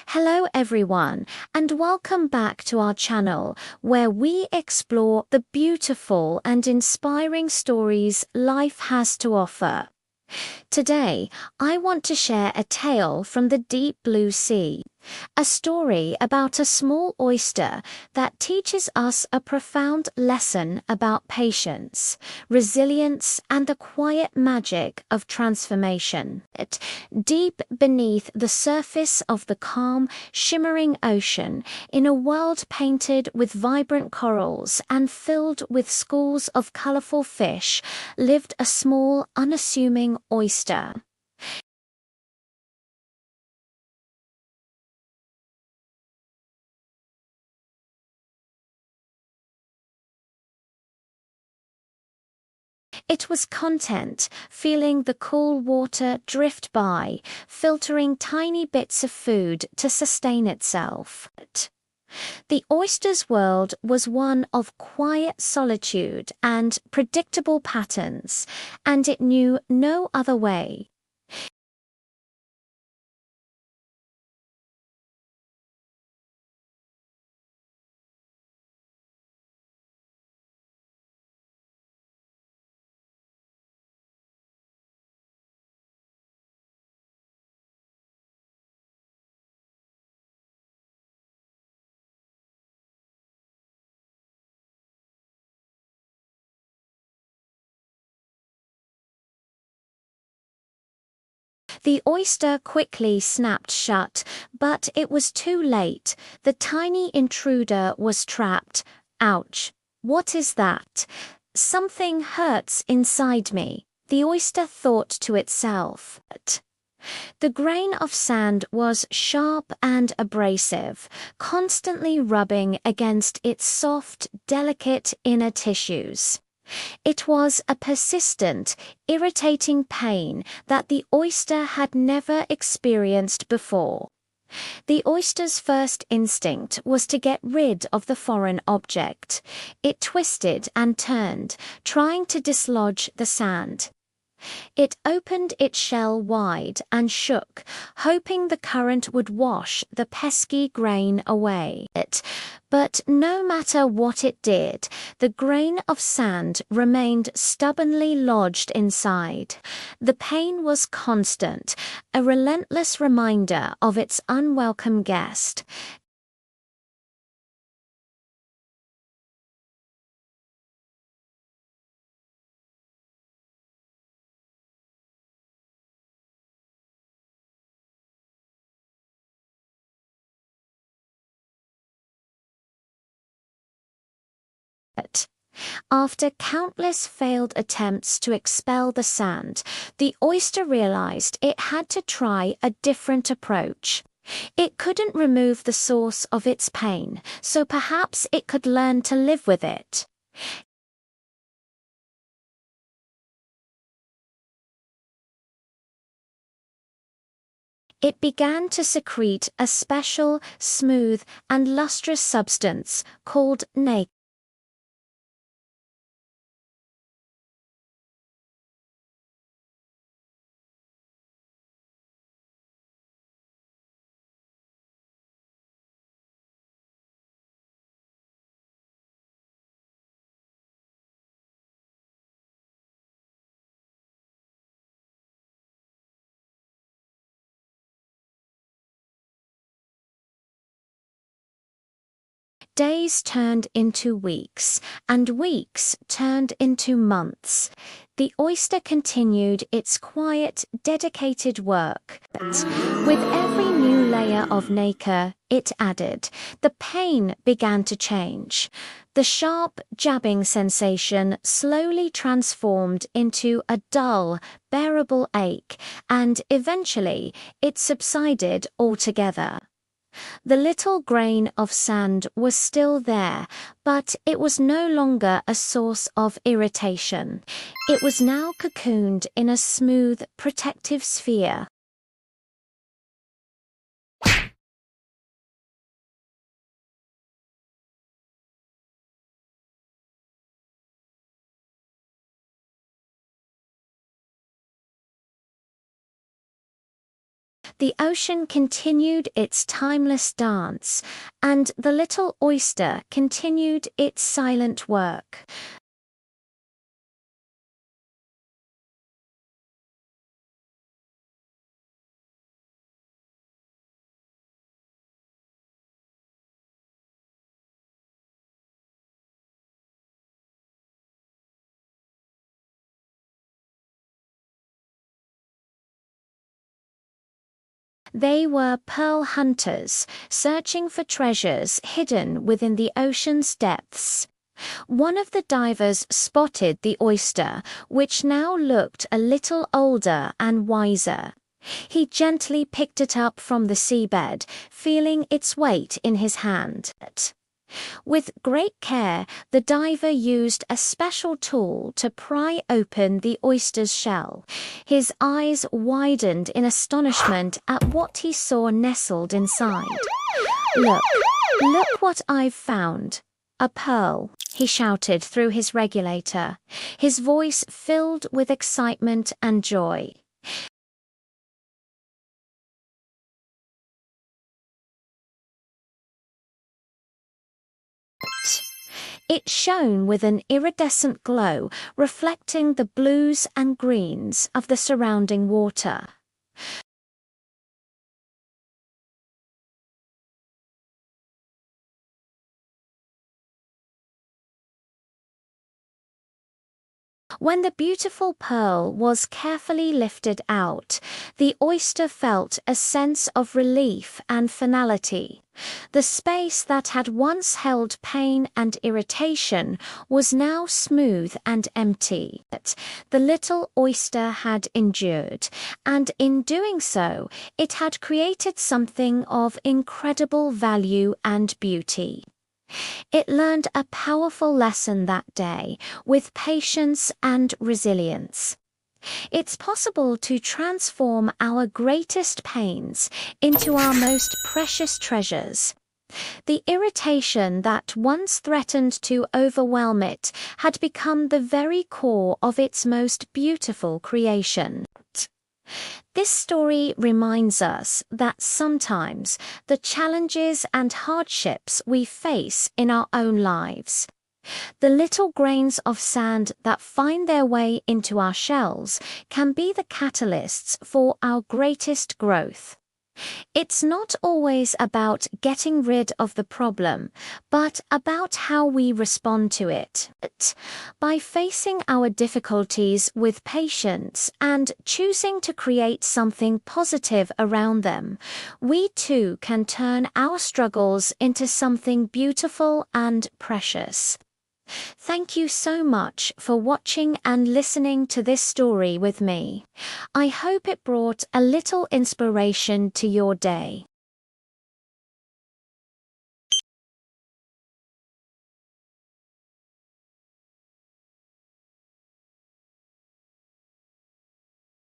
Hello everyone, and welcome back to our channel where we explore the beautiful and inspiring stories life has to offer. Today, I want to share a tale from the deep blue sea, a story about a small oyster that teaches us a profound lesson about patience, resilience, and the quiet magic of transformation. Deep beneath the surface of the calm, shimmering ocean, in a world painted with vibrant corals and filled with schools of colorful fish, lived a small, unassuming oyster. It was content, feeling the cool water drift by, filtering tiny bits of food to sustain itself. The oyster's world was one of quiet solitude and predictable patterns, and it knew no other way. The oyster quickly snapped shut, but it was too late. The tiny intruder was trapped. Ouch! What is that? Something hurts inside me, the oyster thought to itself. The grain of sand was sharp and abrasive, constantly rubbing against its soft, delicate inner tissues. It was a persistent, irritating pain that the oyster had never experienced before. The oyster's first instinct was to get rid of the foreign object. It twisted and turned, trying to dislodge the sand. It opened its shell wide and shook, hoping the current would wash the pesky grain away. But no matter what it did, the grain of sand remained stubbornly lodged inside. The pain was constant, a relentless reminder of its unwelcome guest. After countless failed attempts to expel the sand, the oyster realized it had to try a different approach. It couldn't remove the source of its pain, so perhaps it could learn to live with it. It began to secrete a special, smooth, and lustrous substance called nacre. Days turned into weeks, and weeks turned into months. The oyster continued its quiet, dedicated work. But with every new layer of nacre it added, the pain began to change. The sharp, jabbing sensation slowly transformed into a dull, bearable ache, and eventually it subsided altogether. The little grain of sand was still there, but it was no longer a source of irritation. It was now cocooned in a smooth, protective sphere. The ocean continued its timeless dance, and the little oyster continued its silent work. They were pearl hunters, searching for treasures hidden within the ocean's depths. One of the divers spotted the oyster, which now looked a little older and wiser. He gently picked it up from the seabed, feeling its weight in his hand. With great care, the diver used a special tool to pry open the oyster's shell. His eyes widened in astonishment at what he saw nestled inside. "Look, look what I've found. A pearl," he shouted through his regulator, his voice filled with excitement and joy. It shone with an iridescent glow, reflecting the blues and greens of the surrounding water. When the beautiful pearl was carefully lifted out, the oyster felt a sense of relief and finality. The space that had once held pain and irritation was now smooth and empty. The little oyster had endured, and in doing so, it had created something of incredible value and beauty. It learned a powerful lesson that day, with patience and resilience. It's possible to transform our greatest pains into our most precious treasures. The irritation that once threatened to overwhelm it had become the very core of its most beautiful creation. This story reminds us that sometimes the challenges and hardships we face in our own lives, the little grains of sand that find their way into our shells, can be the catalysts for our greatest growth. It's not always about getting rid of the problem, but about how we respond to it. By facing our difficulties with patience and choosing to create something positive around them, we too can turn our struggles into something beautiful and precious. Thank you so much for watching and listening to this story with me. I hope it brought a little inspiration to your day.